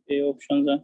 ये ऑप्शंस हैं।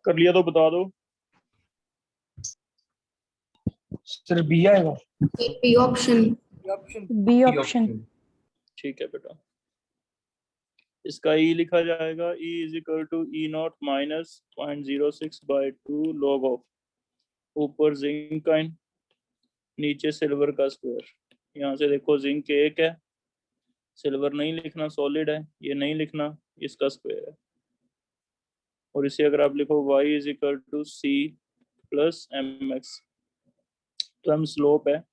कर लिया तो बता दो। सर बी आएगा। B option. B option. ठीक है बेटा, इसका ई लिखा जाएगा, E is equal to E not minus 0.06/2 log of, ऊपर जिंक का नीचे सिल्वर का स्क्वायर। यहाँ से देखो जिंक एक है, सिल्वर नहीं लिखना, सॉलिड है, ये नहीं लिखना, इसका स्क्वायर है। और इसे अगर आप लिखो y is equal to C plus M X, तो हम स्लोप है,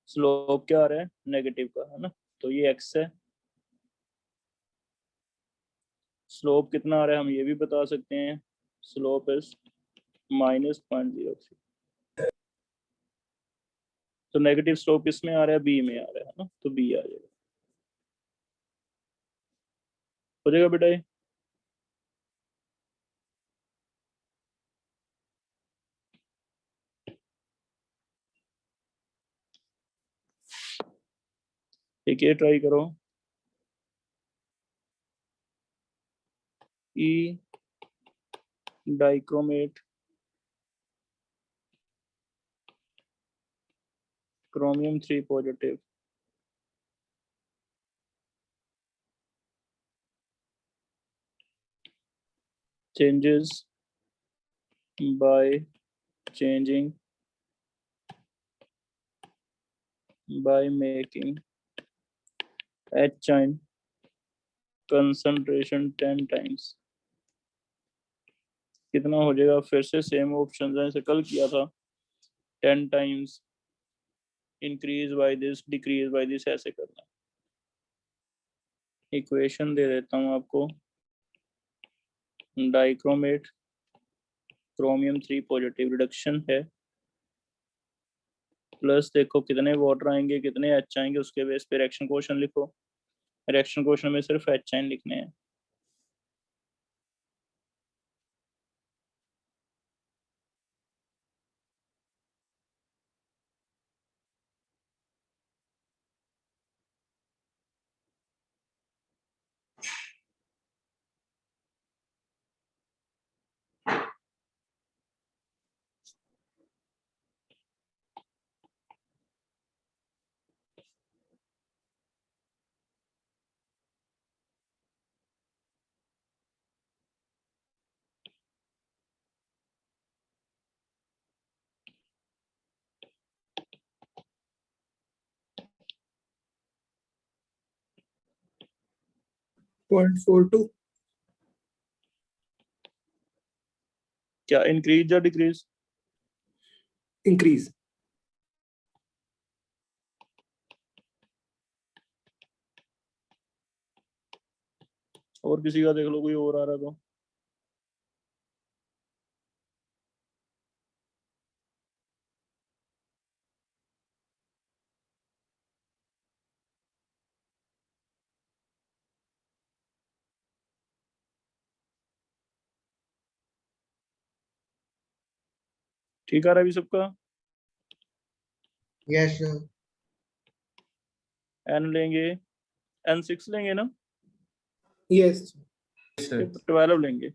स्लोप क्या आ रहा है, नेगेटिव का, है ना, तो ये x है। स्लोप कितना आ रहा है हम ये भी बता सकते हैं, स्लोप इज -0.03। तो नेगेटिव स्लोप किसमें आ रहा है, बी में आ रहा है ना, तो बी आ जाएगा। हो जाएगा बेटा ये। ठीक है, ट्राई करो। ई dichromate chromium 3 positive changes by changing by making H chain concentration 10 times. कितना हो जाएगा? फिर से सेम ऑप्शन जैसे कल किया था, 10 times, increase by this, decrease by this, ऐसे करना। इक्वेशन दे देता हूँ आपको। डाइक्रोमेट क्रोमियम 3 पॉजिटिव रिडक्शन है, प्लस देखो कितने वाटर आएंगे कितने एच आएंगे, उसके बेस पे रिएक्शन क्वोशंट लिखो। रिएक्शन क्वोशंट में सिर्फ एच आइन लिखने हैं। .42 क्या इंक्रीज या डिक्रीज? इंक्रीज। और किसी का देख लो, कोई और आ रहा तो। ठीक आ रहा है अभी सबका? यस एन लेंगे, N6 लेंगे ना, यस 12 लेंगे,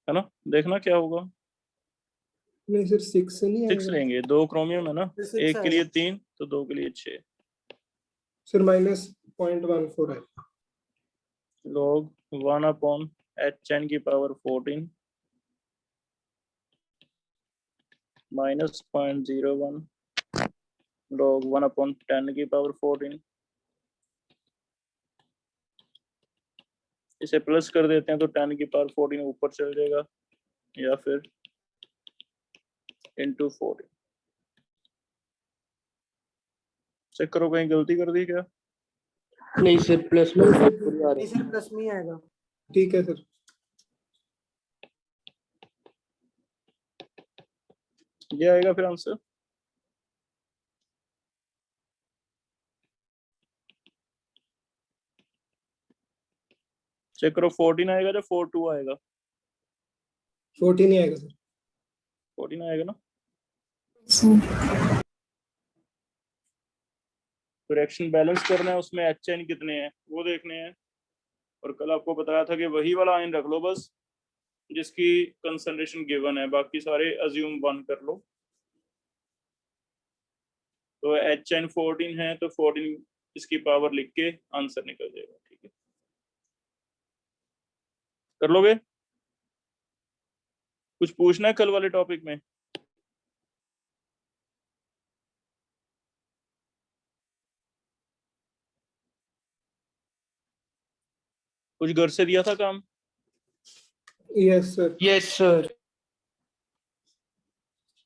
है ना? देखना क्या होगा। नहीं सर 6 से नहीं 6 आएगा लेंगे, 2 क्रोमियम है ना, फिर six एक के लिए आएगा। 3 तो 2 के लिए 6। सर -0.14 है। log 1 अपॉन HN की पावर 14 माइनस 0.01 log 1 अपॉन 10 की पावर 14। इसे प्लस कर देते हैं तो 10 की पावर 14 ऊपर चल जाएगा, या फिर इंटू 14। चेक करो कहीं गलती कर दी क्या? नहीं सर, प्लस में नहीं सर प्लस में ही आएगा। ठीक है सर। ये आएगा फिर आंसर। चेक करो 14 आएगा या 42 आएगा? 14 ही आएगा सर। 14 आएगा ना। तो रिएक्शन बैलेंस करना है, उसमें एच एन कितने हैं वो देखने हैं। और कल आपको बताया था कि वही वाला आयन रख लो बस जिसकी कंसंट्रेशन गिवन है, बाकी सारे अज्यूम 1 कर लो। तो एच एन 14 है तो 14 इसकी पावर लिख के आंसर निकल जाएगा। ठीक है, कर लोगे? कुछ पूछना है कल वाले टॉपिक में? कुछ घर से दिया था काम? Yes sir. Yes sir.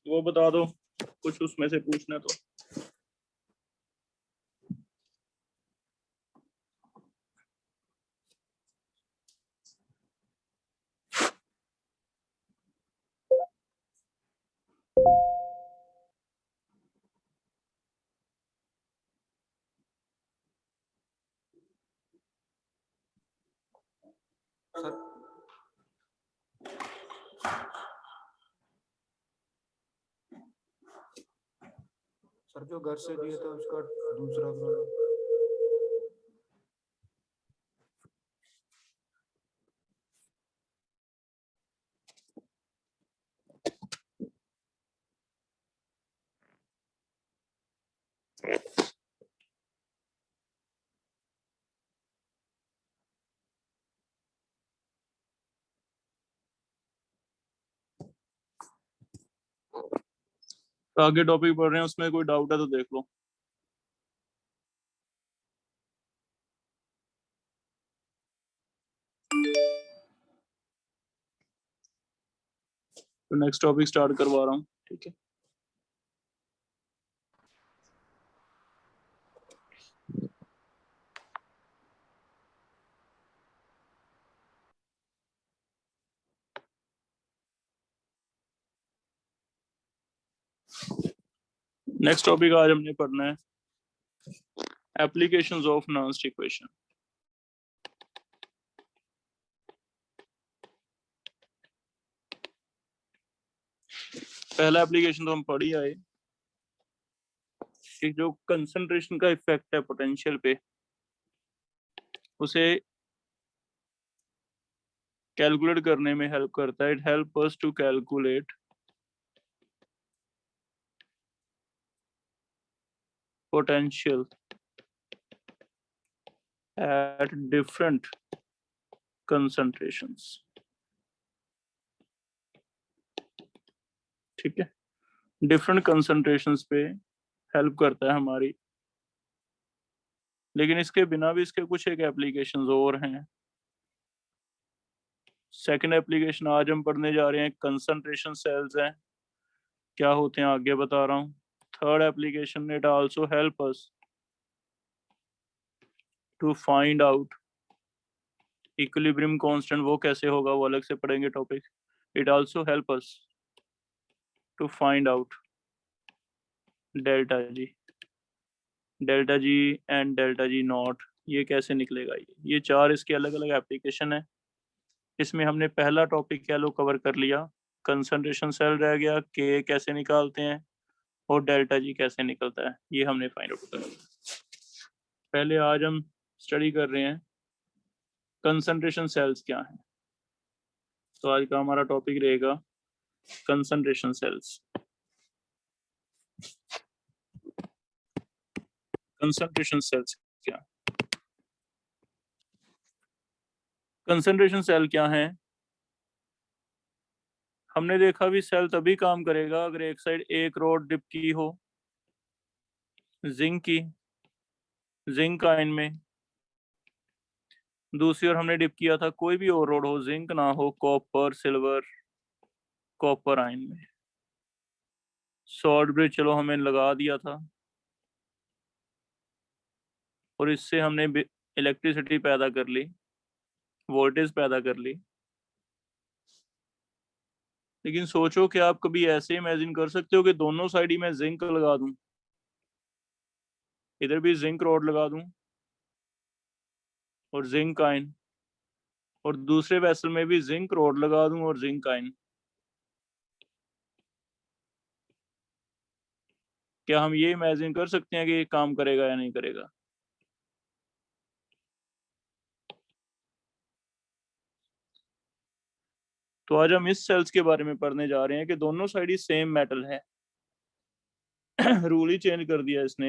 वो बता दो, कुछ उसमें से पूछना तो। सर जो घर से दिए थे उसका दूसरा प्रॉब्लम। आगे टॉपिक पढ़ रहे हैं, उसमें कोई डाउट है तो देख लो। तो नेक्स्ट टॉपिक स्टार्ट करवा रहा हूँ, ठीक है। नेक्स्ट टॉपिक आज हमने पढ़ना है एप्लीकेशंस ऑफ नॉन इक्वेशन। पहला एप्लीकेशन तो हम पढ़ ही आए कि जो कंसंट्रेशन का इफेक्ट है पोटेंशियल पे, उसे कैलकुलेट करने में हेल्प करता है। It help us to calculate potential at different concentrations, ठीक है। डिफरेंट कंसंट्रेशंस पे हेल्प करता है हमारी, लेकिन इसके बिना भी इसके कुछ एक एप्लीकेशंस और हैं। सेकंड एप्लीकेशन आज हम पढ़ने जा रहे हैं कंसंट्रेशन सेल्स हैं, क्या होते हैं आगे बता रहा हूँ। Third application, it also help us to find out equilibrium constant, वो कैसे होगा वो अलग से पढ़ेंगे topic. It also help us to find out delta G and delta G not, ये कैसे निकलेगा। ये चार इसके अलग अलग एप्लीकेशन है। इसमें हमने पहला टॉपिक क्या लो कवर कर लिया, कंसंट्रेशन सेल रह गया, के कैसे निकालते हैं और डेल्टा जी कैसे निकलता है, ये हमने फाइंड आउट करना। पहले आज हम स्टडी कर रहे हैं कंसंट्रेशन सेल्स क्या हैं। तो आज का हमारा टॉपिक रहेगा कंसंट्रेशन सेल्स। कंसंट्रेशन सेल्स क्या, कंसंट्रेशन सेल क्या है। हमने देखा भी सेल तभी काम करेगा अगर एक साइड एक रोड डिप की हो जिंक की, जिंक आयन में, दूसरी ओर हमने डिप किया था कोई भी और रोड हो, जिंक ना हो, कॉपर सिल्वर, कॉपर आयन में। शॉर्ट ब्रिज चलो हमें लगा दिया था और इससे हमने इलेक्ट्रिसिटी पैदा कर ली, वोल्टेज पैदा कर ली। लेकिन सोचो कि आप कभी ऐसे इमेजिन कर सकते हो कि दोनों साइड ही मैं जिंक लगा दूं, इधर भी जिंक रोड लगा दूं और जिंक आयन, और दूसरे वेसल में भी जिंक रोड लगा दूं और जिंक आयन। क्या हम ये इमेजिन कर सकते हैं कि ये काम करेगा या नहीं करेगा। तो आज हम इस सेल्स के बारे में पढ़ने जा रहे हैं कि दोनों साइड ही सेम मेटल है। रूल ही चेंज कर दिया इसने,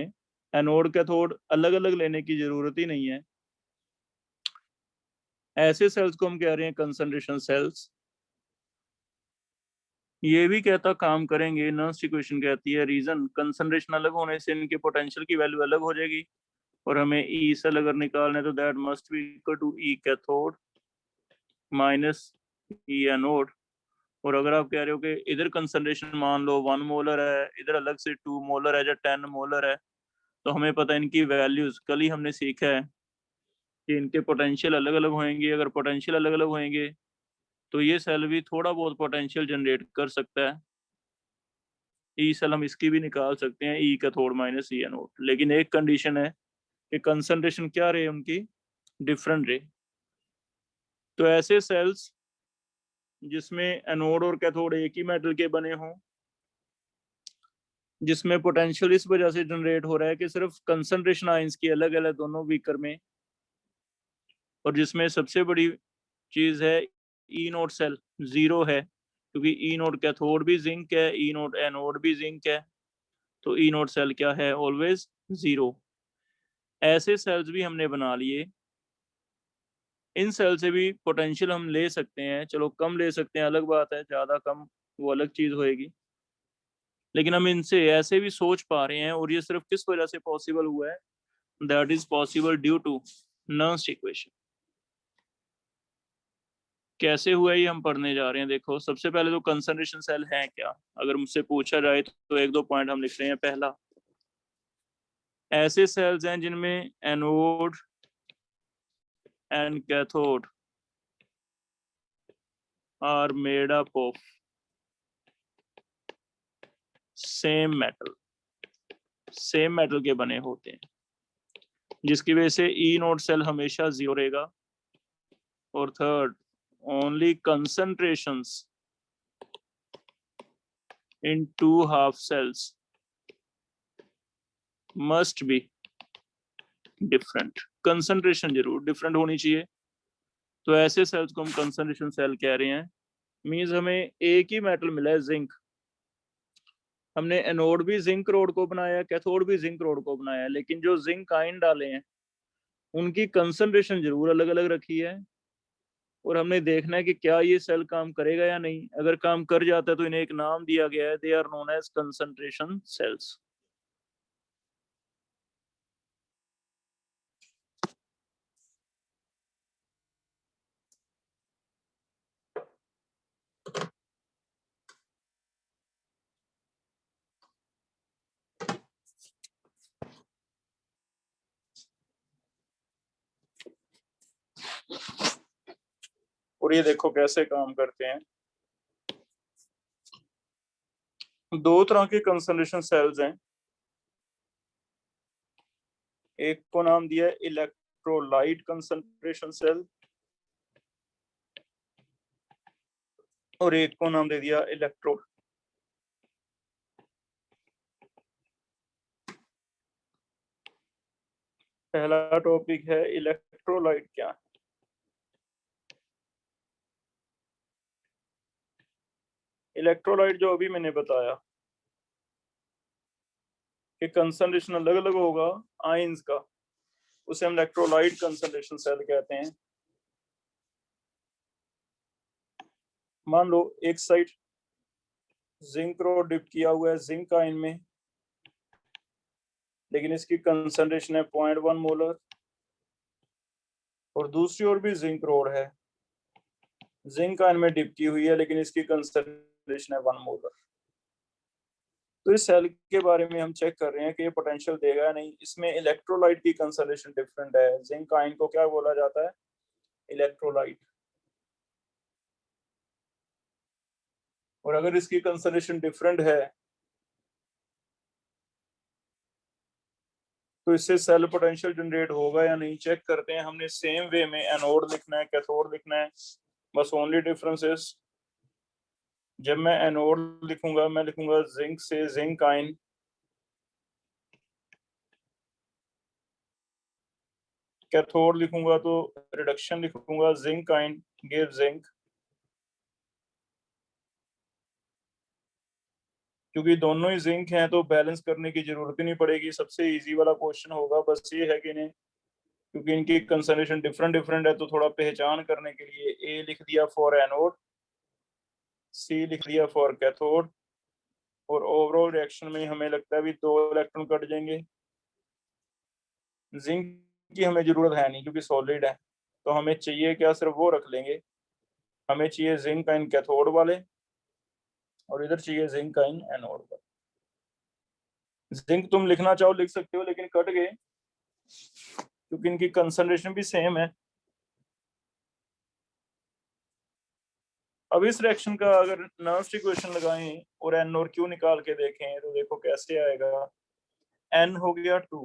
एनोड कैथोड अलग अलग लेने की जरूरत ही नहीं है। ऐसे सेल्स को हम कह रहे हैं कंसंट्रेशन सेल्स। ये भी कहता काम करेंगे, नर्स इक्वेशन कहती है रीजन कंसंट्रेशन अलग होने से इनके पोटेंशियल की वैल्यू अलग हो जाएगी, और हमें ई सेल अगर निकालना है तो that must be equal to E cathode minus E anode. और अगर आप कह रहे हो कि इधर कंसंट्रेशन मान लो 1 मोलर है, इधर अलग से 2 मोलर है या 10 मोलर है, तो हमें पता है इनकी वैल्यूज, कल ही हमने सीखा है कि इनके पोटेंशियल अलग अलग होंगे। अगर पोटेंशियल अलग अलग होंगे तो ये सेल भी थोड़ा बहुत पोटेंशियल जनरेट कर सकता है। ई सेल हम इसकी भी निकाल सकते हैं, ई कैथोड माइनस ई एनोड, लेकिन एक कंडीशन है कि कंसंट्रेशन क्या रहे उनकी, डिफरेंट रहे। तो ऐसे सेल्स जिसमें एनोड और कैथोड एक ही मेटल के बने हों, जिसमें पोटेंशियल इस वजह से जनरेट हो रहा है कि सिर्फ कंसंट्रेशन आयंस की अलग अलग दोनों बीकर में, और जिसमें सबसे बड़ी चीज है ई नोट सेल जीरो है, क्योंकि ई नोट कैथोड भी जिंक है, ई नोट एनोड भी जिंक है, तो ई नोट सेल क्या है, ऑलवेज जीरो। ऐसे सेल्स भी हमने बना लिए। इन सेल से भी पोटेंशियल हम ले सकते हैं, चलो कम ले सकते हैं अलग बात है, ज्यादा कम वो अलग चीज होएगी। लेकिन हम इनसे ऐसे भी सोच पा रहे हैं, और ये सिर्फ किस वजह से पॉसिबल हुआ है? That is possible due to Nernst equation. कैसे हुआ ये हम पढ़ने जा रहे हैं। देखो सबसे पहले तो कंसंट्रेशन सेल है क्या, अगर मुझसे पूछा जाए तो एक दो पॉइंट हम लिख रहे हैं। पहला, ऐसे सेल्स हैं जिनमें anode and cathode are made up of same metal, same metal के बने होते हैं, जिसकी वजह से ई नोड सेल हमेशा जीरो रहेगा। और third, only concentrations in two half cells must be different। Concentration जरूर डिफरेंट होनी चाहिए, तो ऐसे सेल्स को हम कंसंट्रेशन सेल कह रहे हैं। मींस हमें एक ही मेटल मिला है जिंक, हमने एनोड भी जिंक रोड को बनाया, कैथोड भी जिंक रोड को बनाया, लेकिन जो जिंक आयन डाले हैं उनकी कंसंट्रेशन जरूर अलग अलग रखी है, और हमने देखना है कि क्या ये सेल काम करेगा या नहीं। अगर काम कर जाता है तो इन्हें एक नाम दिया गया है, they are known as concentration cells. और ये देखो कैसे काम करते हैं। दो तरह के कंसंट्रेशन सेल्स हैं, एक को नाम दिया है इलेक्ट्रोलाइट कंसंट्रेशन सेल, और एक को नाम दे दिया इलेक्ट्रोड। पहला टॉपिक है इलेक्ट्रोलाइट क्या है। इलेक्ट्रोलाइट जो अभी मैंने बताया कि कंसंट्रेशन अलग अलग होगा आयंस का, उसे हम इलेक्ट्रोलाइट कंसंट्रेशन सेल कहते हैं। मान लो एक साइड जिंक रोड डिप किया हुआ है जिंक आयन में, लेकिन इसकी कंसंट्रेशन है 0.1 मोलर, और दूसरी ओर भी जिंक रोड है, जिंक आयन में डिप की हुई है, लेकिन इसकी कंसंट्रेशन है 1 मोलर। तो इस सेल के बारे में हम चेक कर रहे हैं कि ये पोटेंशियल देगा या नहीं। इसमें इलेक्ट्रोलाइट की कंसंट्रेशन डिफरेंट है। जिंक आयन को क्या बोला जाता है? इलेक्ट्रोलाइट। और अगर इसकी कंसंट्रेशन डिफरेंट है तो इससे सेल पोटेंशियल जनरेट होगा या नहीं, चेक करते हैं। हमने सेम वे में एनोड लिखना है, कैथोड लिखना है, बस ओनली डिफरेंस इज जब मैं एनोड लिखूंगा मैं लिखूंगा जिंक से जिंक आयन, कैथोड लिखूंगा तो रिडक्शन लिखूंगा जिंक आयन गिव जिंक। क्योंकि दोनों ही जिंक हैं तो बैलेंस करने की जरूरत ही नहीं पड़ेगी। सबसे इजी वाला क्वेश्चन होगा, बस ये है कि नहीं, क्योंकि इनकी कंसंट्रेशन डिफरेंट डिफरेंट है तो थोड़ा पहचान करने के लिए ए लिख दिया फॉर एनोड, सी लिख दिया फॉर कैथोड, और ओवरऑल रिएक्शन में हमें लगता है भी 2 इलेक्ट्रॉन कट जाएंगे। जिंक की हमें जरूरत है नहीं क्योंकि सॉलिड है, तो हमें चाहिए क्या, सिर्फ वो रख लेंगे। हमें चाहिए जिंक आयन कैथोड वाले, और इधर चाहिए जिंक आयन एनोड वाले। जिंक तुम लिखना चाहो लिख सकते हो, लेकिन कट गए क्योंकि इनकी कंसंट्रेशन भी सेम है। अब इस रिएक्शन का अगर नर्स्ट इक्वेशन लगाएं और एन और क्यू निकाल के देखें तो देखो कैसे आएगा। एन हो गया 2,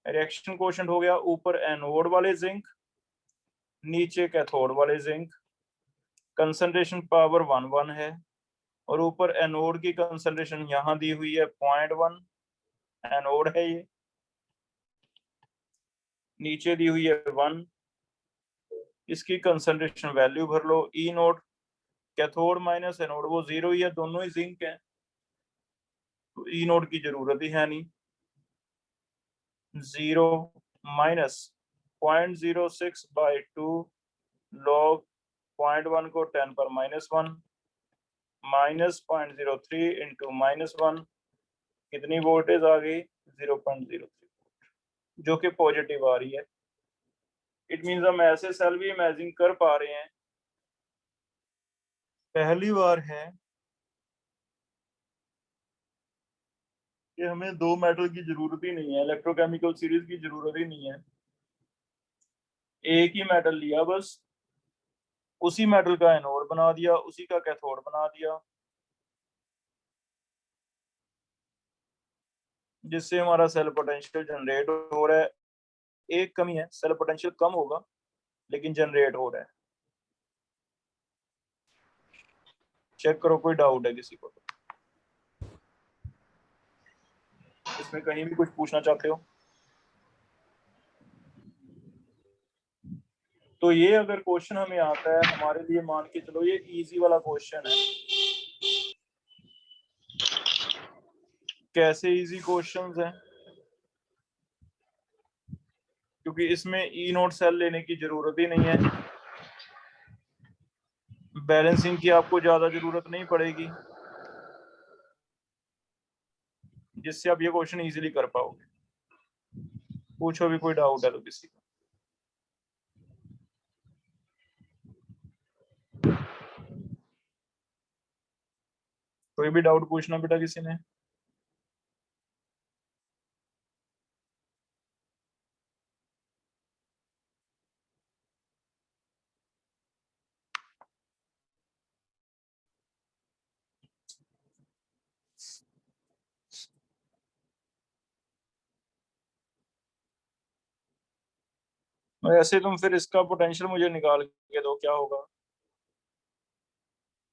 रिएक्शन कोएफिशिएंट हो गया ऊपर एनोड वाले जिंक, नीचे कैथोड वाले जिंक, कंसंट्रेशन पावर 1 है, और ऊपर एनोड की कंसंट्रेशन यहां दी हुई है 0.1, एनोड है ये, नीचे दी हुई है 1, इसकी कंसंट्रेशन वैल्यू भर लो। ई नोट कैथोड माइनस एनोड वो 0 ही है, दोनों ही जिंक है, तो ई नोट की जरूरत ही है नहीं। 0 माइनस 0.06/2 log 0.1 को 10⁻⁻1, -0.03 इंटू -1 कितनी वोल्टेज आ गई 0.03 जो कि पॉजिटिव आ रही है। इट मींस हम ऐसे सेल भी इमेजिन कर पा रहे हैं, पहली बार है कि हमें दो मेटल की जरूरत ही नहीं है, इलेक्ट्रोकेमिकल सीरीज की जरूरत ही नहीं है, एक ही मेटल लिया बस, उसी मेटल का एनोड बना दिया, उसी का कैथोड बना दिया, जिससे हमारा सेल पोटेंशियल जनरेट हो रहा है। एक कमी है, सेल पोटेंशियल कम होगा लेकिन जनरेट हो रहा है। चेक करो कोई डाउट है किसी को, इसमें कहीं भी कुछ पूछना चाहते हो तो ये अगर क्वेश्चन हमें आता है हमारे लिए, मान के चलो ये इजी वाला क्वेश्चन है। कैसे इजी क्वेश्चंस हैं? क्योंकि इसमें ई नोट सेल लेने की जरूरत ही नहीं है, बैलेंसिंग की आपको ज्यादा जरूरत नहीं पड़ेगी, जिससे आप ये क्वेश्चन इजीली कर पाओगे। पूछो भी कोई डाउट है तो किसी का। कोई भी डाउट पूछना बेटा किसी ने। ऐसे तुम फिर इसका पोटेंशियल मुझे निकाल के दो, क्या होगा?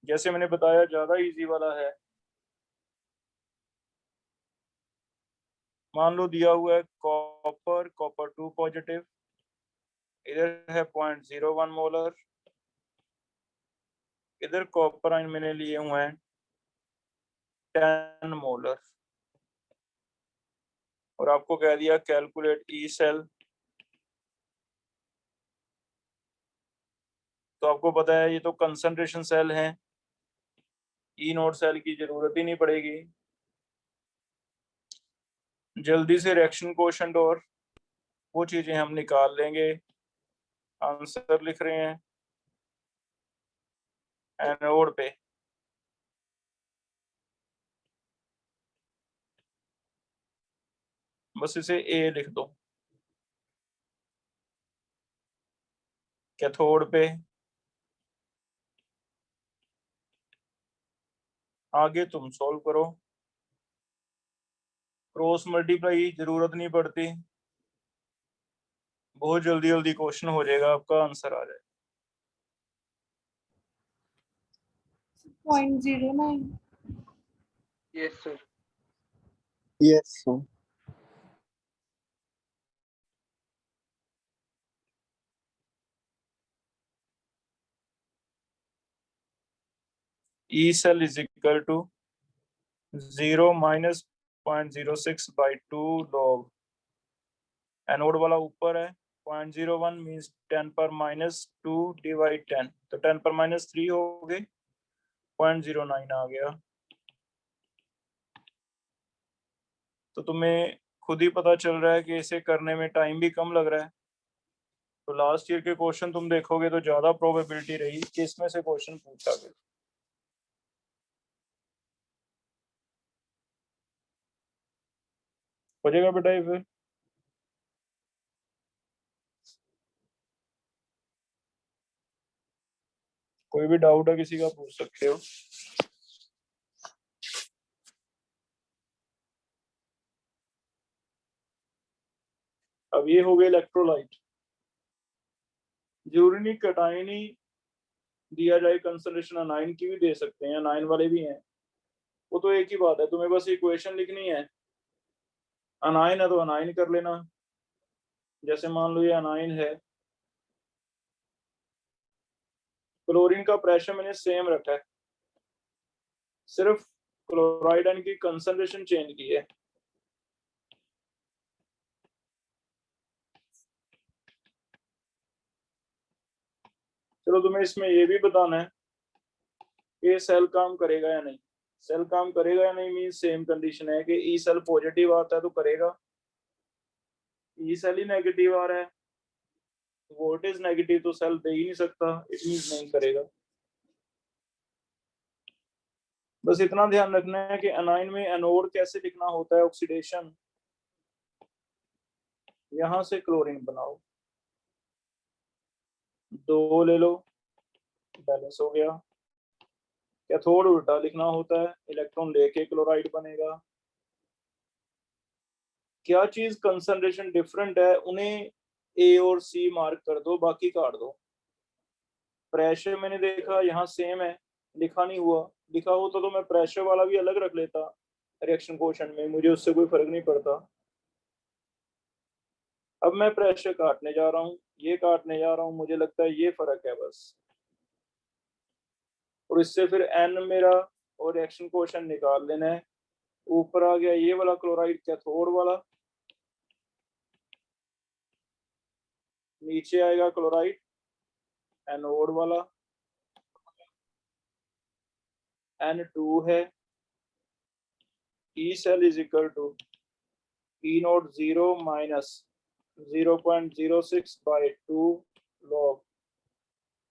जैसे मैंने बताया ज्यादा इजी वाला है। मान लो दिया हुआ है कॉपर, कॉपर 2 पॉजिटिव, इधर है 0.01 मोलर, इधर कॉपर आयन मैंने लिए हुए हैं 10 मोलर, और आपको कह दिया कैलकुलेट ई सेल। तो आपको पता है ये तो कंसंट्रेशन सेल है, ई नोट सेल की जरूरत ही नहीं पड़ेगी। जल्दी से रिएक्शन कोएफिशिएंट और वो चीजें हम निकाल लेंगे। आंसर लिख रहे हैं एनोड पे, बस इसे ए लिख दो। कैथोड पे आगे तुम सॉल्व करो, क्रॉस मल्टीप्लाई जरूरत नहीं पड़ती, बहुत जल्दी जल्दी क्वेश्चन हो जाएगा, आपका आंसर आ जाएगा। 0.09. Yes, sir. Yes, sir. E cell is equal to 0 minus 0.06/2 log। Anode वाला ऊपर है, 0.01 मीन्स 10 पर -2 डिवाइड 10, तो 10 पर -3 हो गए, 0.09 आ गया। तो तुम्हें खुद ही पता चल रहा है कि इसे करने में टाइम भी कम लग रहा है। तो लास्ट ईयर के क्वेश्चन तुम देखोगे तो ज्यादा प्रोबेबिलिटी रही कि इसमें से क्वेश्चन पूछा गया। हो जाएगा बेटा ये फिर। कोई भी डाउट है किसी का पूछ सकते हो। अब ये हो गए इलेक्ट्रोलाइट। जरूरी नहीं कटायन ही दिया जाए, कंसंट्रेशन अनाइन की भी दे सकते हैं, अनाइन वाले भी हैं, वो तो एक ही बात है। तुम्हें बस इक्वेशन लिखनी है, अनाइन है तो अनाइन कर लेना। जैसे मान लो ये अनाइन है, क्लोरीन का प्रेशर मैंने सेम रखा है, सिर्फ क्लोराइड आयन की कंसंट्रेशन चेंज की है। चलो तुम्हें इसमें ये भी बताना है ये सेल काम करेगा या नहीं। सेल काम करेगा या नहीं मीन सेम कंडीशन है कि ई सेल पॉजिटिव आता है तो करेगा, ई सेल ही नेगेटिव आ रहा है, वोल्टेज नेगेटिव तो सेल दे ही नहीं सकता, इट मींस नहीं करेगा। बस इतना ध्यान रखना है कि एनाइन में एनोड कैसे लिखना होता है, ऑक्सीडेशन, यहां से क्लोरीन बनाओ, 2 ले लो, बैलेंस हो गया। कैथोड उल्टा लिखना होता है, इलेक्ट्रॉन लेके क्लोराइड बनेगा। क्या चीज कंसंट्रेशन डिफरेंट है उन्हें ए और सी मार्क कर दो, बाकी काट दो। प्रेशर मैंने देखा यहाँ सेम है, लिखा नहीं हुआ, लिखा होता तो मैं प्रेशर वाला भी अलग रख लेता रिएक्शन कोएफिशिएंट में, मुझे उससे कोई फर्क नहीं पड़ता। अब मैं प्रेशर काटने जा रहा हूँ, ये काटने जा रहा हूँ, मुझे लगता है ये फर्क है बस, और इससे फिर एन मेरा और रिएक्शन कोएफिशिएंट निकाल लेना है। ऊपर आ गया ये वाला क्लोराइड कैथोड वाला, नीचे आएगा क्लोराइड एनोड वाला, N2 है, E cell is equal to E nought 0 minus 0.06/2 log,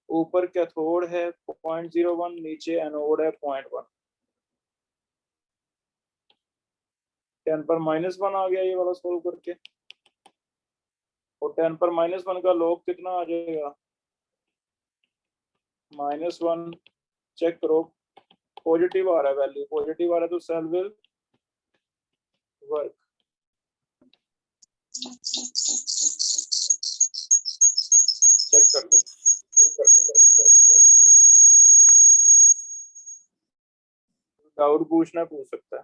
ऊपर कैथोड है 0.01, नीचे एनोड है 0.1, 10 पर -1 आ गया ये वाला सोल्व करके, और 10 पर -1 का लॉग कितना आ जाएगा, -1। चेक करो, पॉजिटिव आ रहा है, वैल्यू पॉजिटिव आ रहा है तो सेल विल वर्क। चेक कर लो, डाउट पूछना पूछ सकता है।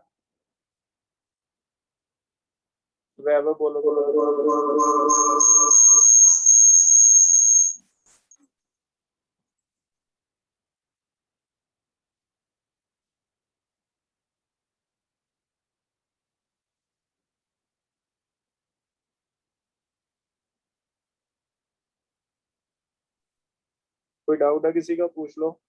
वैभव बोलो बोलो। कोई डाउट है किसी का, पूछ लो।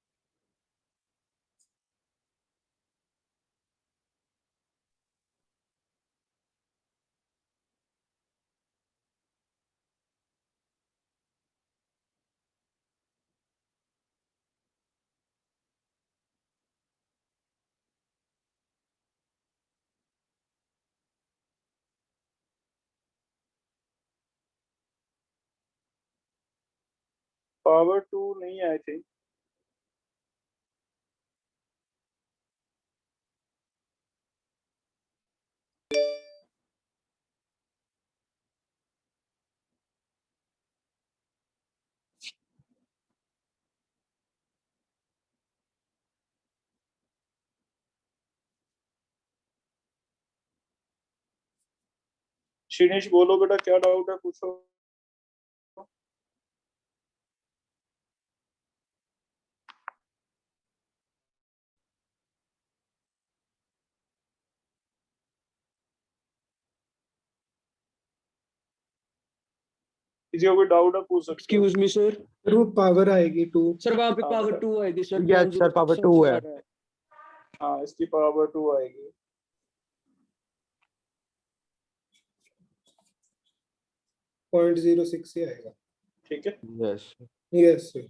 पावर 2 नहीं आई थी, शिनेश बोलो बेटा क्या डाउट है, पूछो। किसी को कोई डाउट है पूछ सकते हो। Excuse me sir, root power आएगी 2। सर वहाँ पे हाँ, पावर सर। 2 आएगी सर। Yes, sir, power 2 है। हाँ इसकी पावर 2 आएगी। 0.06 ही आएगा। ठीक है, यस यस सर।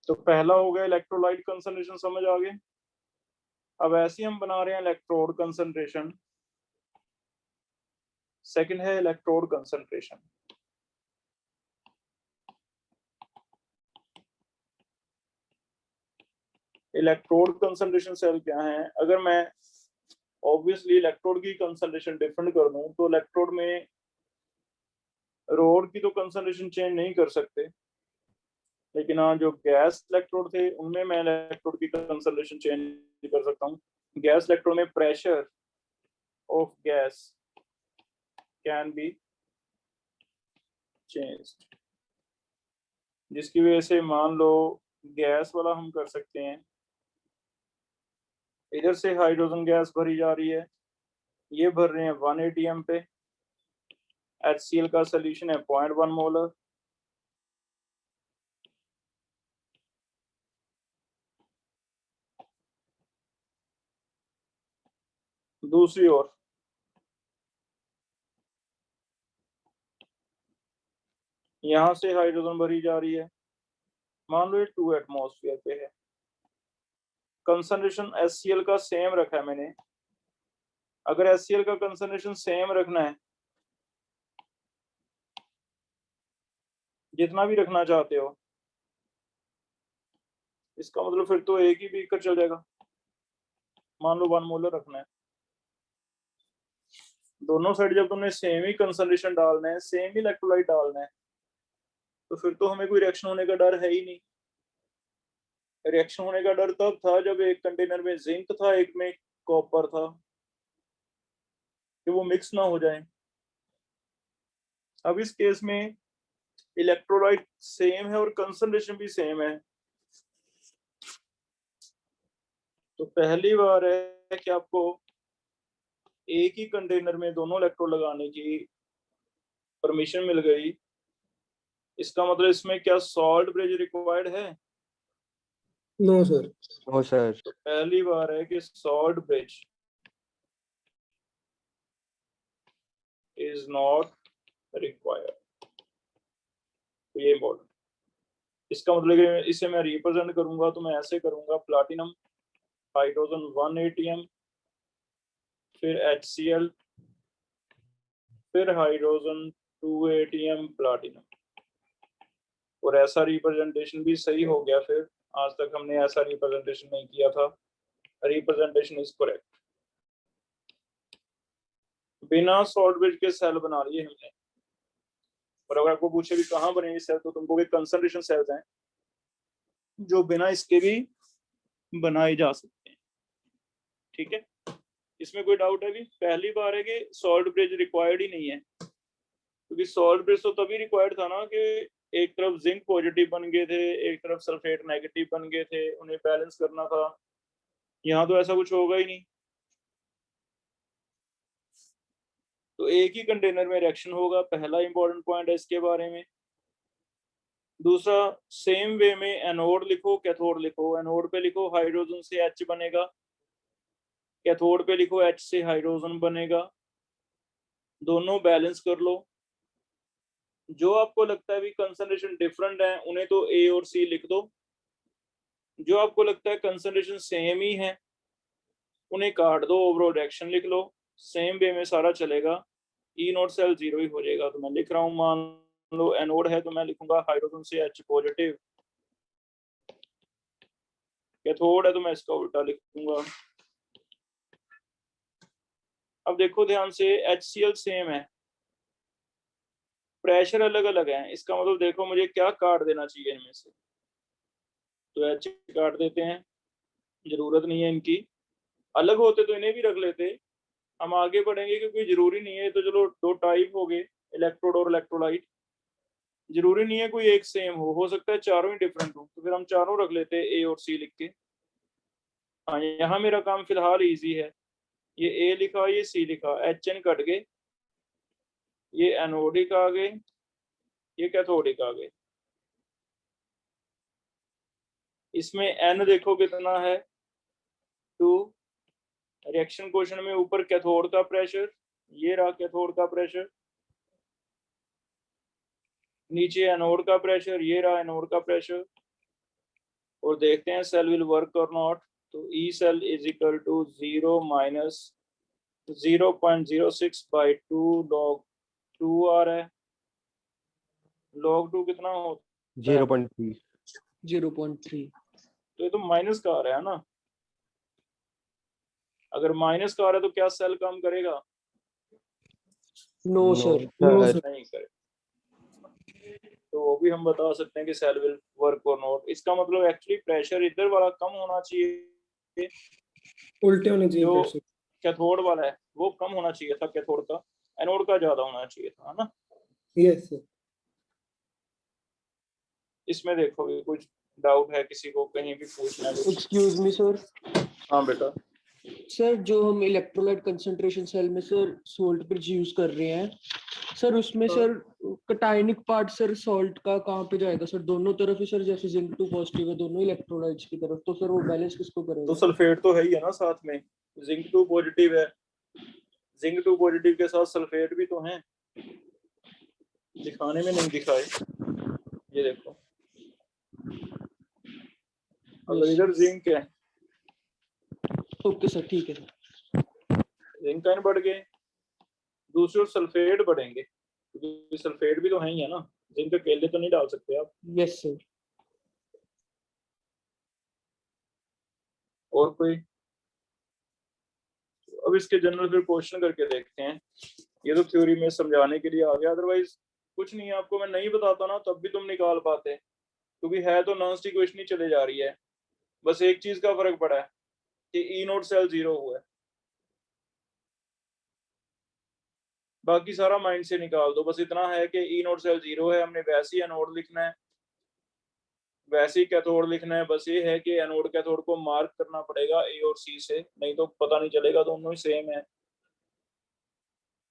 तो पहला हो गया इलेक्ट्रोलाइट कंसंट्रेशन, समझ आ गए। अब ऐसे ही हम बना रहे हैं इलेक्ट्रोड कंसंट्रेशन। सेकंड है electrode concentration. Electrode concentration cell क्या है, अगर मैं ऑब्वियसली इलेक्ट्रोड की कंसंट्रेशन डिफरेंट कर दूं तो इलेक्ट्रोड में रोड की तो कंसंट्रेशन चेंज नहीं कर सकते, लेकिन हाँ जो गैस इलेक्ट्रोड थे उनमें मैं इलेक्ट्रोड की कंसंट्रेशन चेंज कर सकता हूँ। गैस इलेक्ट्रोड में pressure of gas can be changed, जिसकी वजह से मान लो गैस वाला हम कर सकते हैं, इधर से हाइड्रोजन गैस भरी जा रही है, ये भर रहे हैं 1 atm पे, HCl का सोल्यूशन है 0.1 मोलर, दूसरी ओर यहां से हाइड्रोजन भरी जा रही है, मान लो ये 2 एटमॉस्फेयर पे है, कंसंट्रेशन HCl का सेम रखा है मैंने। अगर HCl का कंसंट्रेशन सेम रखना है, जितना भी रखना चाहते हो, इसका मतलब फिर तो एक ही बीकर चल जाएगा। मान लो 1 मोलर रखना है, दोनों साइड जब तुमने सेम ही कंसंट्रेशन डालना है, सेम ही इलेक्ट्रोलाइट डालना है, तो फिर तो हमें कोई रिएक्शन होने का डर है ही नहीं। रिएक्शन होने का डर तब था जब एक कंटेनर में जिंक था, एक में कॉपर था, कि वो मिक्स ना हो जाए। अब इस केस में इलेक्ट्रोलाइट सेम है और कंसंट्रेशन भी सेम है, तो पहली बार है कि आपको एक ही कंटेनर में दोनों इलेक्ट्रोड लगाने की परमिशन मिल गई। इसका मतलब इसमें क्या सॉल्ट ब्रिज रिक्वायर्ड है? No sir. No sir. तो पहली बार है कि salt bridge is not required, तो ये इम्पोर्टेंट। इसका मतलब कि इसे मैं रिप्रेजेंट करूंगा तो मैं ऐसे करूंगा, प्लाटिनम हाइड्रोजन 1 ATM, फिर HCl, फिर हाइड्रोजन 2 ATM प्लाटिनम, और ऐसा रिप्रेजेंटेशन भी सही हो गया। फिर आज तक हमने ऐसा रिप्रेजेंटेशन नहीं किया था, रिप्रेजेंटेशन इज करेक्ट। बिना सॉल्ट ब्रिज के सेल बना लिए हमने, और अगर आपको पूछे भी कहाँ बने ये सेल, तो तुमको कंसंट्रेशन सेल्स हैं जो बिना इसके भी बनाए जा सकते हैं। ठीक है, इसमें कोई डाउट है भी? पहली बार है कि सॉल्ट ब्रिज रिक्वायर्ड ही नहीं है, क्योंकि सॉल्ट ब्रिज तो तभी रिक्वायर्ड था ना कि एक तरफ जिंक पॉजिटिव बन गए थे, एक तरफ सल्फेट नेगेटिव बन गए थे, उन्हें बैलेंस करना था। यहाँ तो ऐसा कुछ होगा ही नहीं, तो एक ही कंटेनर में रिएक्शन होगा। पहला इंपॉर्टेंट पॉइंट है इसके बारे में। दूसरा, सेम वे में एनोड लिखो कैथोड लिखो। एनोड पे लिखो हाइड्रोजन से H बनेगा, कैथोड पे लिखो H से हाइड्रोजन बनेगा, दोनों बैलेंस कर लो। जो आपको लगता है भी कंसंट्रेशन डिफरेंट है, उन्हें तो A और C लिख दो। जो आपको लगता है कंसंट्रेशन सेम ही है, उन्हें काट दो, ओवरऑल रिएक्शन लिख लो। सेम वे में सारा चलेगा, E नॉट सेल 0 ही हो जाएगा। तो मैं लिख रहा हूँ, मान लो एनोड है तो मैं लिखूंगा हाइड्रोजन से H पॉजिटिव, कैथोड है तो मैं इसका उल्टा लिखूंगा। अब देखो ध्यान से, HCl सेम है, प्रेशर अलग अलग है, इसका मतलब देखो मुझे क्या काट देना चाहिए इनमें से, तो H काट देते हैं, जरूरत नहीं है इनकी। अलग होते तो इन्हें भी रख लेते। हम आगे बढ़ेंगे क्योंकि जरूरी नहीं है, तो चलो 2 टाइप हो गए, इलेक्ट्रोड और इलेक्ट्रोलाइट। जरूरी नहीं है कोई एक सेम हो सकता है चारों ही डिफरेंट हो, तो फिर हम चारों रख लेते हैं A और C लिख के। हाँ, यहाँ मेरा काम फिलहाल इजी है, ये A लिखा, ये C लिखा, HN कट गए, ये एनोडिक आ गए, ये कैथोडिक आ गए। इसमें N देखो कितना है, 2। रिएक्शन क्वेश्चन में ऊपर कैथोड का प्रेशर, ये रहा कैथोड का प्रेशर, नीचे एनोड का प्रेशर, ये रहा एनोड का प्रेशर। और देखते हैं सेल विल वर्क और नॉट। तो E cell is equal to 0 minus 0.06/2 log 2 आ रहा है। log 2 कितना होता है? 0.3। 0.3। तो ये तो माइनस का आ रहा है ना। अगर माइनस का आ रहा है तो क्या सेल काम करेगा? No sir. नहीं करे। तो वो भी हम बता सकते हैं कि सेल विल वर्क और नॉट। इसका मतलब एक्चुअली प्रेशर इधर वाला कम होना चाहिए, उल्टे होने चाहिए जो प्रेशर। कैथोड वाला है वो कम होना चाहिए था कैथोड का, एनोड का ज्यादा होना चाहिए था, है ना। Yes sir. इसमें देखो भी कुछ डाउट है किसी को, कहीं भी पूछना है? Excuse me sir. हाँ बेटा। सर जो हम इलेक्ट्रोलाइट कंसंट्रेशन सेल में सर सॉल्ट ब्रिज यूज कर रहे हैं सर, उसमें sir cationic part sir salt का कहाँ पे जाएगा सर? दोनों तरफ ही सर, जैसे जिंक 2 पॉजिटिव है दोनों इलेक्ट्रोलाइट्स की तरफ, तो सर वो बैलेंस किसको करेगा? तो सल्फेट तो है ही है ना साथ में, जिंक 2 पॉजिटिव है जिंक 2 पॉजिटिव के साथ सल्फेट भी तो हैं, दिखाने में नहीं दिखाए, ये देखो। अगर इधर जिंक है, ओके सर, ठीक है। जिंक आयन बढ़ गए, दूसरी ओर सल्फेट बढ़ेंगे, क्योंकि सल्फेट भी तो है ही है ना, जिंक अकेले तो नहीं डाल सकते आप। Yes sir. और कोई? अब इसके जनरल फिर क्वेश्चन करके देखते हैं। ये तो थ्योरी में समझाने के लिए आ गया, अदरवाइज कुछ नहीं है। आपको मैं नहीं बताता ना तब भी तुम निकाल पाते, क्योंकि है तो नॉन स्टिक क्वेश्चन ही चले जा रही है। बस एक चीज का फर्क पड़ा है कि ई नोट सेल 0 हुआ है, बाकी सारा माइंड से निकाल दो। बस इतना है कि ई नोट सेल 0 है, हमने वैसे ही एनोड लिखना है, वैसे ही कैथोड लिखना है। बस ये है कि एनोड कैथोड को मार्क करना पड़ेगा ए और सी से, नहीं तो पता नहीं चलेगा, दोनों ही सेम है।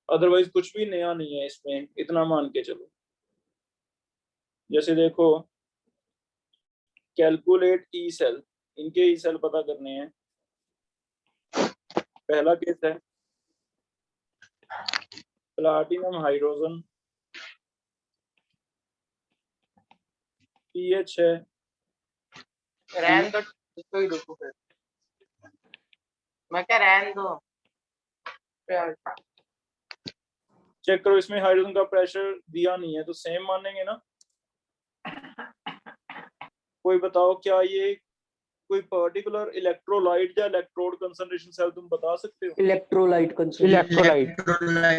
अदरवाइज कुछ भी नया नहीं है इसमें, इतना मान के चलो। जैसे देखो, कैलकुलेट ई सेल, इनके ई सेल पता करने हैं। पहला केस है प्लाटिनम हाइड्रोजन, पीएच है, रहन दो, इसको ही देखो फिर। मैं क्या रहन दो। चेक करो इसमें हाइड्रोजन का प्रेशर दिया नहीं है, तो सेम मानेंगे ना। कोई बताओ क्या ये कोई पर्टिकुलर इलेक्ट्रोलाइट या इलेक्ट्रोड कंसंट्रेशन सेल तुम बता सकते हो? Electrolyte concentration.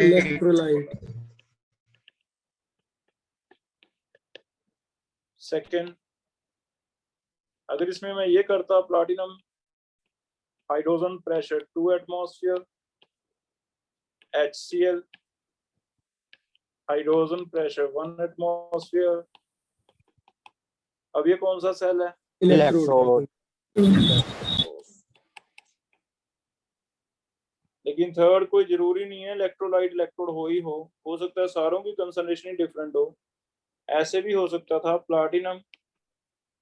इलेक्ट्रोलाइट। सेकंड, अगर इसमें मैं ये करता platinum hydrogen pressure 2 atmosphere, HCl hydrogen pressure 1 atmosphere, अब ये कौन सा सेल है? इलेक्ट्रोड। लेकिन थर्ड कोई जरूरी नहीं है इलेक्ट्रोलाइट इलेक्ट्रोड हो सकता है सारों की कंसंट्रेशन ही डिफरेंट हो। ऐसे भी हो सकता था प्लाटिनम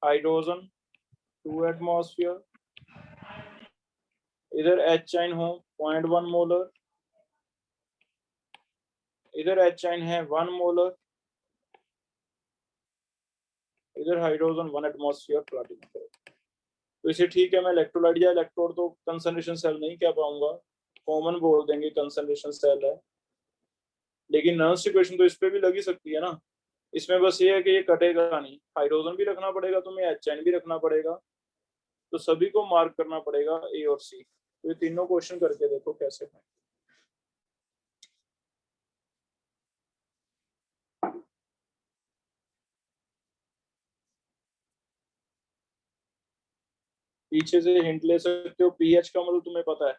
हाइड्रोजन 2 एटमॉस्फेयर, इधर H आयन हो 0.1 मोलर, इधर H आयन है 1 मोलर, इधर हाइड्रोजन 1 एटमॉस्फेयर प्लाटिनम। तो इसे ठीक है, मैं इलेक्ट्रोलाइट या इलेक्ट्रोड तो कंसंट्रेशन सेल नहीं कह पाऊंगा, कॉमन बोल देंगे कंसंट्रेशन सेल है। लेकिन नॉन स्टिक क्वेश्चन तो इस पे भी लग ही सकती है ना। इसमें बस ये है कि ये कटेगा नहीं, हाइड्रोजन भी रखना पड़ेगा तुम्हें, H आयन भी रखना पड़ेगा, तो सभी को मार्क करना पड़ेगा ए और सी। तो ये तीनों क्वेश्चन करके देखो कैसे है। पीछे से हिंट ले सकते हो, पीएच का मतलब तुम्हें पता है?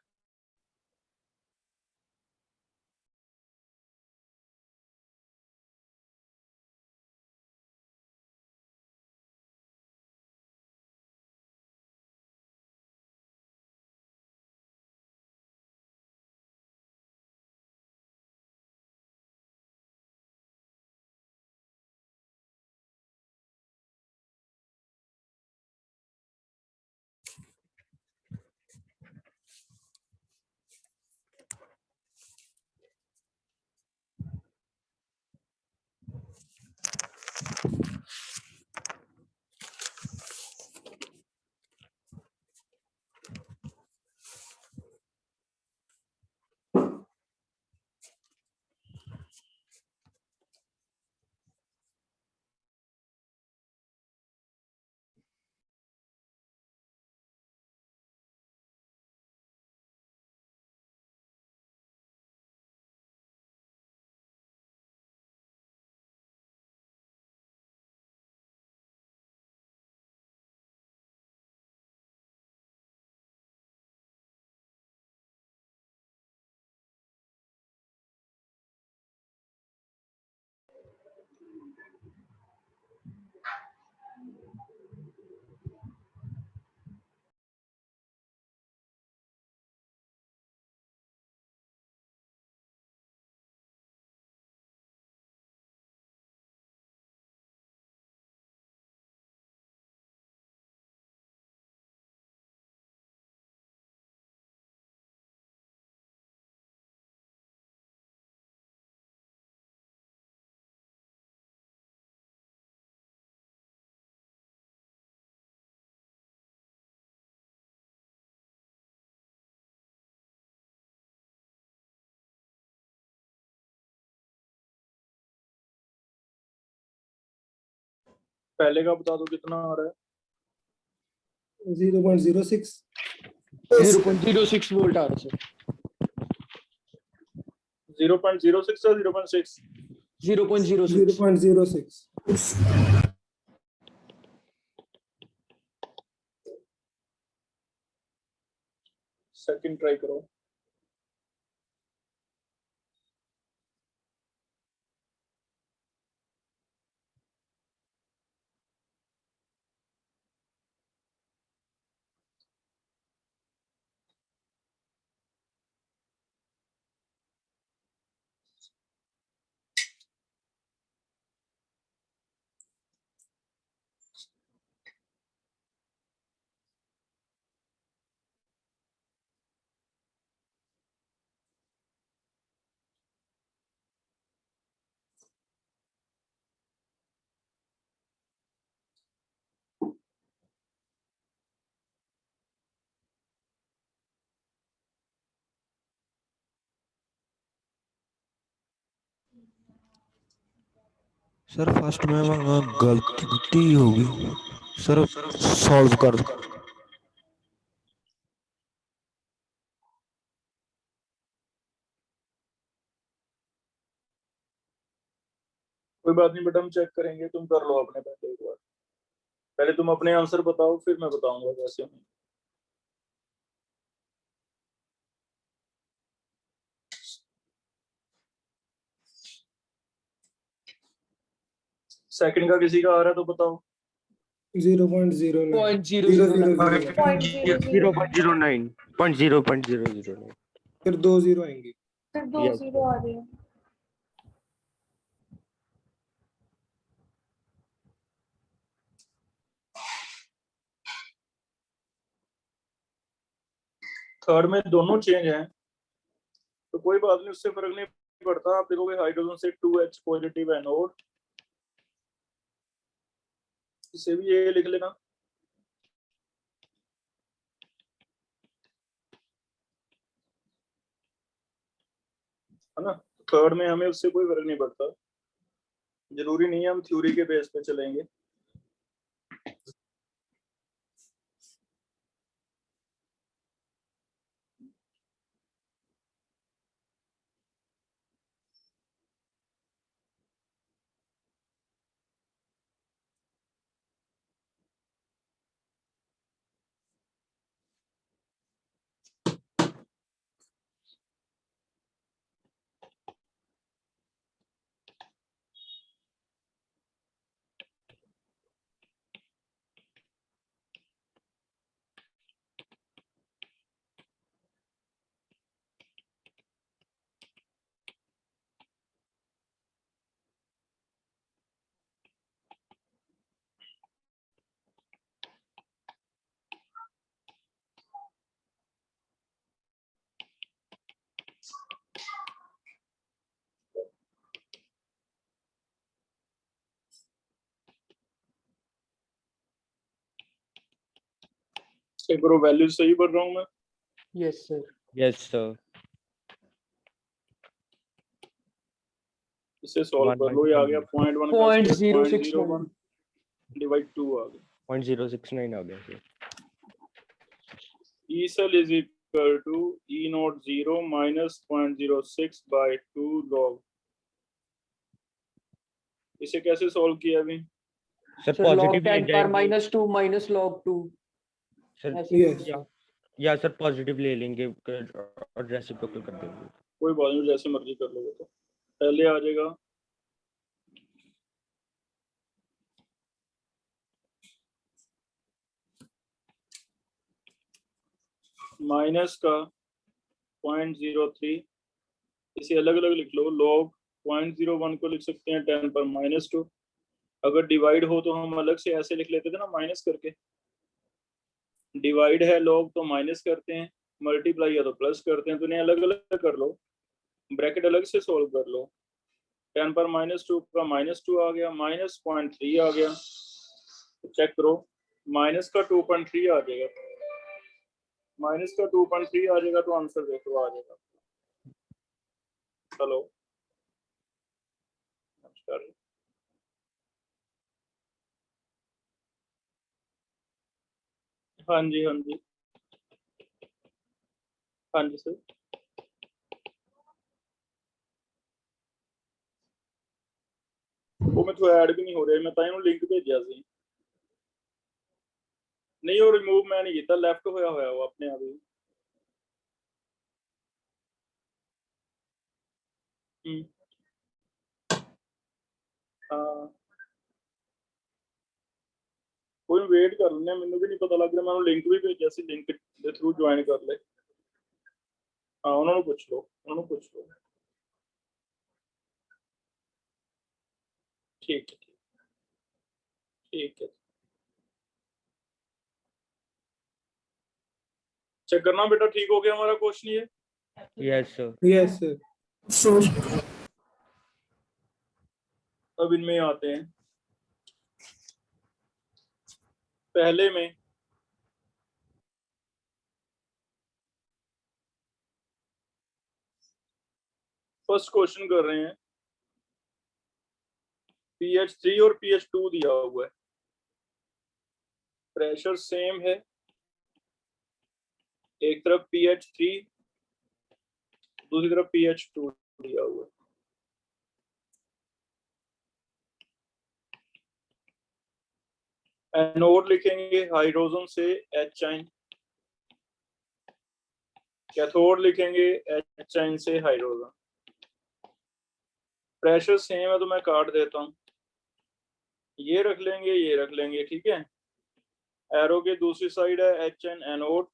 पहले का बता दो कितना आ रहा है। 0.06 0.06 वोल्ट आ रहा है सर। 0.06 या 0.6? 0.06 0.06 सेकंड ट्राई करो। सर फर्स्ट में वहाँ गलती होगी सर, सॉल्व कर दो। कोई बात नहीं बेटा, हम चेक करेंगे, तुम कर लो अपने पहले एक बार। पहले तुम अपने आंसर बताओ, फिर मैं बताऊंगा कैसे होंगे। सेकंड का किसी का आ रहा है तो बताओ। 0.09 0.009 0.00 0.0.009 फिर 2 0 आएंगे। Sir 2 Yes. 0 आ रहे हैं। थर्ड में दोनों चेंज हैं तो कोई बात नहीं, उससे फर्क नहीं पड़ता। आप देखोगे हाइड्रोजन से 2H पॉजिटिव एनोड, इसे भी ये लिख लेना। है ना? थर्ड में हमें उससे कोई फर्क नहीं पड़ता, जरूरी नहीं है हम थ्योरी के बेस पे चलेंगे। चेक करो वैल्यू सही भर रहा हूं मैं। Yes sir. Yes sir. इसे सॉल्व कर लो, ये आ गया 0.1 का स्क्वायर 0.01 डिवाइड 2 आ गया 0.069 आ गया sir. E cell is equal to E naught 0 minus 0.06 by 2 log। इसे कैसे सॉल्व किया अभी? सर सर log पॉजिटिव ले 10 पर जाएंगे -2 minus log 2 सर। ऐसे Yes. या सर पॉजिटिव ले लेंगे और रेसिप्रोकल कर देंगे। कोई बात नहीं, जैसे मर्जी कर लोगे। तो पहले आ जाएगा माइनस का 0.03, इसे अलग अलग लिख लो। log 0.01 को लिख सकते हैं 10 पर -2। अगर डिवाइड हो तो हम अलग से ऐसे लिख लेते थे ना, माइनस करके। डिवाइड है log तो माइनस करते हैं, मल्टीप्लाई है तो प्लस करते हैं। तो इन्हें अलग अलग कर लो, ब्रैकेट अलग से सॉल्व कर लो। 10 पर -2 का -2 आ गया, -0.3 आ गया। तो चेक करो, माइनस का 2.3 आ जाएगा, माइनस का 2.3 आ जाएगा। तो आंसर देखो आ जाएगा। हेलो, नमस्कार। हाँ जी, हाँ जी, हाँ जी सर। वो मैं तो ऐड भी नहीं हो रहा, मैं तां लिंक भेजा सी नहीं, वो रिमूव मैं नहीं किया, लेफ्ट होया होया वो अपने आप ही। हाँ कोई वेट कर लेने, मैंने भी नहीं पता लग रहा, मैं लिंक भी भेजा सी, लिंक के थ्रू ज्वाइन कर ले। हाँ उन्होंने पूछ लो, उन्होंने पूछ लो। ठीक है, ठीक है। चेक करना बेटा, ठीक हो गया हमारा क्वेश्चन ये? Yes sir. Yes sir. अब इनमें आते हैं, पहले में फर्स्ट क्वेश्चन कर रहे हैं, pH 3 और pH 2 दिया हुआ है, प्रेशर सेम है, एक तरफ pH 3 दूसरी तरफ pH 2 दिया हुआ है। एनोड लिखेंगे हाइड्रोजन से H आयन, कैथोड लिखेंगे H आयन से हाइड्रोजन। प्रेशर सेम है तो मैं काट देता हूं, ये रख लेंगे, ये रख लेंगे, ठीक है। एरो के दूसरी साइड है H आयन एनोड,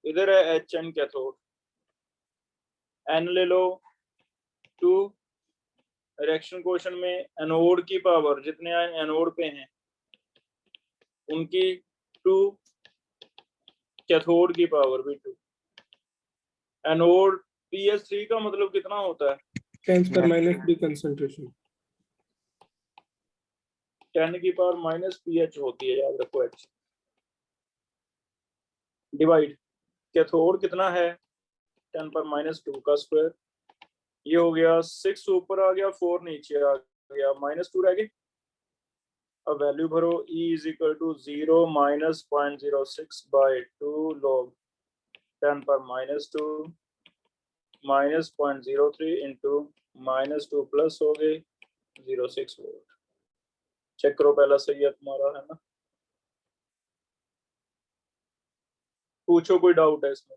इधर है H आयन कैथोड। N ले लो 2, रिएक्शन क्वेश्चन में एनोड की पावर जितने आयन एनोड पे हैं उनकी 2, कैथोड की पावर भी 2। एनोड pH 3 का मतलब कितना होता है? 10⁻³ कंसंट्रेशन। 10 की पावर माइनस pH होती है, याद रखो H। डिवाइड कैथोड कितना है? 10⁻² का स्क्वायर। ये हो गया 6 ऊपर आ गया, 4 नीचे आ गया, -2 रह गए। अब वैल्यू भरो, E = 0 - 0.06/2 log 10⁻² -0.03 इंटू -2 प्लस हो गए 0.6 वोल्ट। चेक करो पहला सही है तुम्हारा, है ना? पूछो कोई डाउट है इसमें?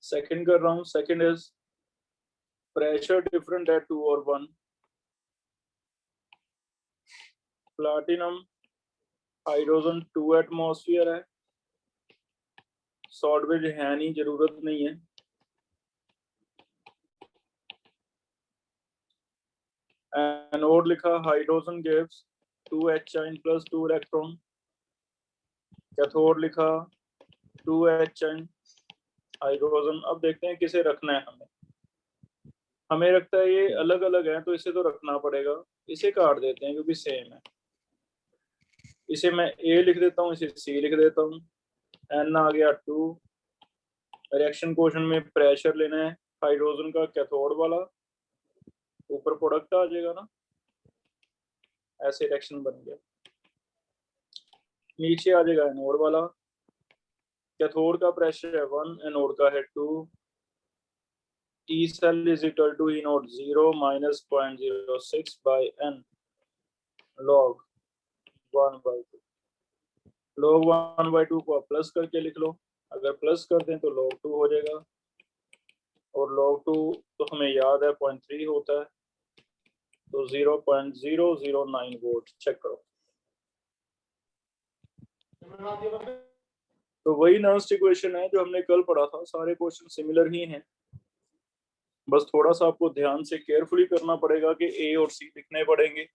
सेकंड कर रहा हूँ, सेकंड इज प्रेशर डिफरेंट है 2 और 1। प्लैटिनम हाइड्रोजन 2 एटमॉस्फेयर है, शॉर्टेज है नहीं, जरूरत नहीं है। एनोड लिखा hydrogen gives 2 H ion plus 2 electron. Cathode लिखा 2 H आयन हाइड्रोजन। अब देखते हैं किसे रखना है हमें। हमें रखता है ये अलग अलग है तो इसे तो रखना पड़ेगा, इसे काट देते हैं क्योंकि सेम है। इसे मैं A लिख देता हूँ, इसे C लिख देता हूँ। N आ गया 2। रिएक्शन क्वेश्चन में प्रेशर लेना है हाइड्रोजन का कैथोड वाला, ऊपर प्रोडक्ट आ जाएगा ना, ऐसे रिएक्शन बन गया। नीचे आ जाएगा एनोड वाला, कैथोड का प्रेशर है 1, एनोड का है 2। T cell is equal to E naught 0 minus 0.06/n log 1/2। log 1/2 को आप प्लस करके लिख लो, अगर प्लस कर दें तो log 2 हो जाएगा, और log 2 तो हमें याद है 0.3 होता है, तो 0.009 वोल्ट। चेक करो। तो वही नर्स्ट इक्वेशन है जो हमने कल पढ़ा था, सारे क्वेश्चन सिमिलर ही हैं, बस थोड़ा सा आपको ध्यान से केयरफुली करना पड़ेगा कि ए और सी लिखने पड़ेंगे,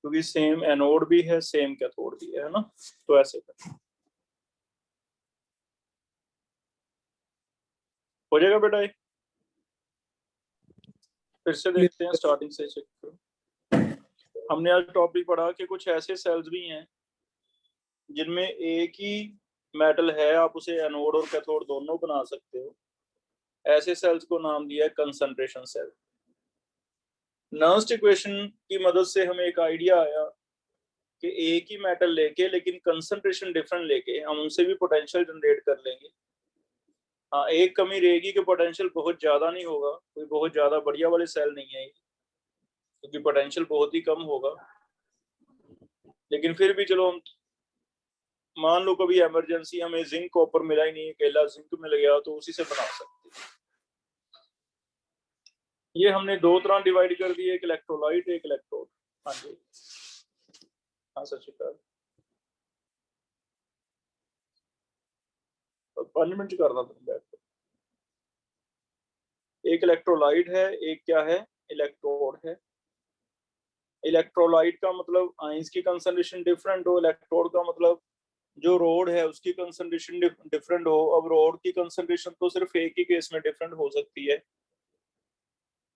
क्योंकि सेम एनोड भी है, सेम कैथोड भी है ना। तो ऐसे कर हो जाएगा बेटा। ये फिर से देखते हैं, स्टार्टिंग से चेक करो। हमने आज टॉपिक पढ़ा कि कुछ ऐसे सेल्स भी हैं जिनमें एक ही मेटल है, आप उसे एनोड और कैथोड दोनों बना सकते हो। ऐसे सेल्स को नाम दिया है कंसंट्रेशन सेल। नर्स्ट इक्वेशन की मदद से हमें एक आइडिया आया कि एक ही मेटल लेके लेकिन कंसंट्रेशन डिफरेंट लेके हम उनसे भी पोटेंशियल जनरेट कर लेंगे। हाँ, एक कमी रहेगी कि पोटेंशियल बहुत ज्यादा नहीं होगा, कोई बहुत ज्यादा बढ़िया वाले सेल नहीं है क्योंकि पोटेंशियल बहुत ही कम होगा। लेकिन फिर भी चलो, मान लो कभी इमरजेंसी हमें जिंक कॉपर मिला ही नहीं, अकेला जिंक मिल गया, तो उसी से बना सकते हैं। ये हमने दो तरह डिवाइड कर दिए, एक इलेक्ट्रोलाइट एक इलेक्ट्रोड। हाँ जी, हाँ सर श्रीकाल, 5 मिनट करना तुम बैठ कर। एक इलेक्ट्रोलाइट है, एक क्या है, इलेक्ट्रोड है। इलेक्ट्रोलाइट का मतलब आयंस की कंसंट्रेशन डिफरेंट हो, इलेक्ट्रोड का मतलब जो रोड है उसकी कंसंट्रेशन डिफरेंट हो। अब रोड की कंसंट्रेशन तो सिर्फ एक ही केस में डिफरेंट हो सकती है,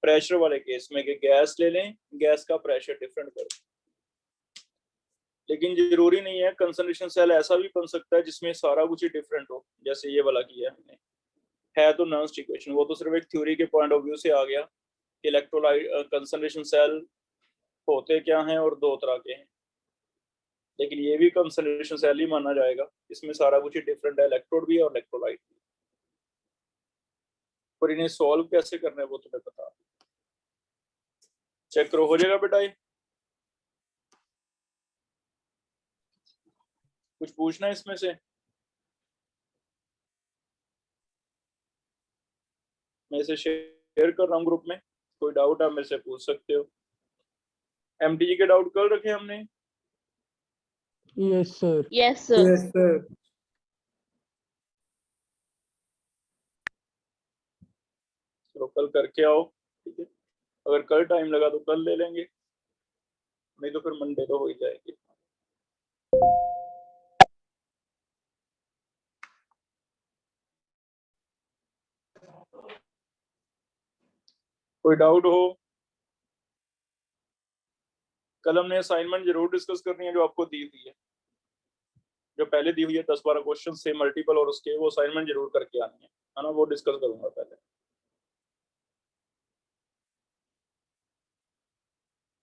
प्रेशर वाले केस में, कि गैस ले लें, गैस का प्रेशर डिफरेंट करें। लेकिन जरूरी नहीं है, कंसंट्रेशन सेल ऐसा भी बन सकता है जिसमें सारा कुछ ही डिफरेंट हो, जैसे ये वाला किया हमने। है तो नर्स्ट इक्वेशन, वो तो सिर्फ एक थ्योरी के पॉइंट ऑफ व्यू से आ गया कि इलेक्ट्रोलाइट कंसंट्रेशन सेल होते क्या हैं और दो तरह के हैं। लेकिन ये भी कंसंट्रेशन सेल ही माना जाएगा, इसमें सारा कुछ ही डिफरेंट है, इलेक्ट्रोड भी और इलेक्ट्रोलाइट भी। पर इन्हें सॉल्व कैसे करना है वो तुम्हें पता, चेक करो, हो जाएगा बेटा ये। कुछ पूछना है इसमें से? मैं इसे शेयर कर रहा हूँ ग्रुप में, कोई डाउट आप मेरे से पूछ सकते हो। एमटीजी के डाउट कल रखे हमने? Yes sir. Yes, sir. Yes, sir. तो कल करके आओ, ठीक है। अगर कल टाइम लगा तो कल ले लेंगे, नहीं तो फिर मंडे तो हो ही जाएगी। कोई डाउट हो? कल हमने असाइनमेंट जरूर डिस्कस करनी है जो आपको दी हुई है, जो पहले दी हुई है 10-12 क्वेश्चन से मल्टीपल और उसके, वो असाइनमेंट जरूर करके आनी है ना, वो डिस्कस करूंगा पहले।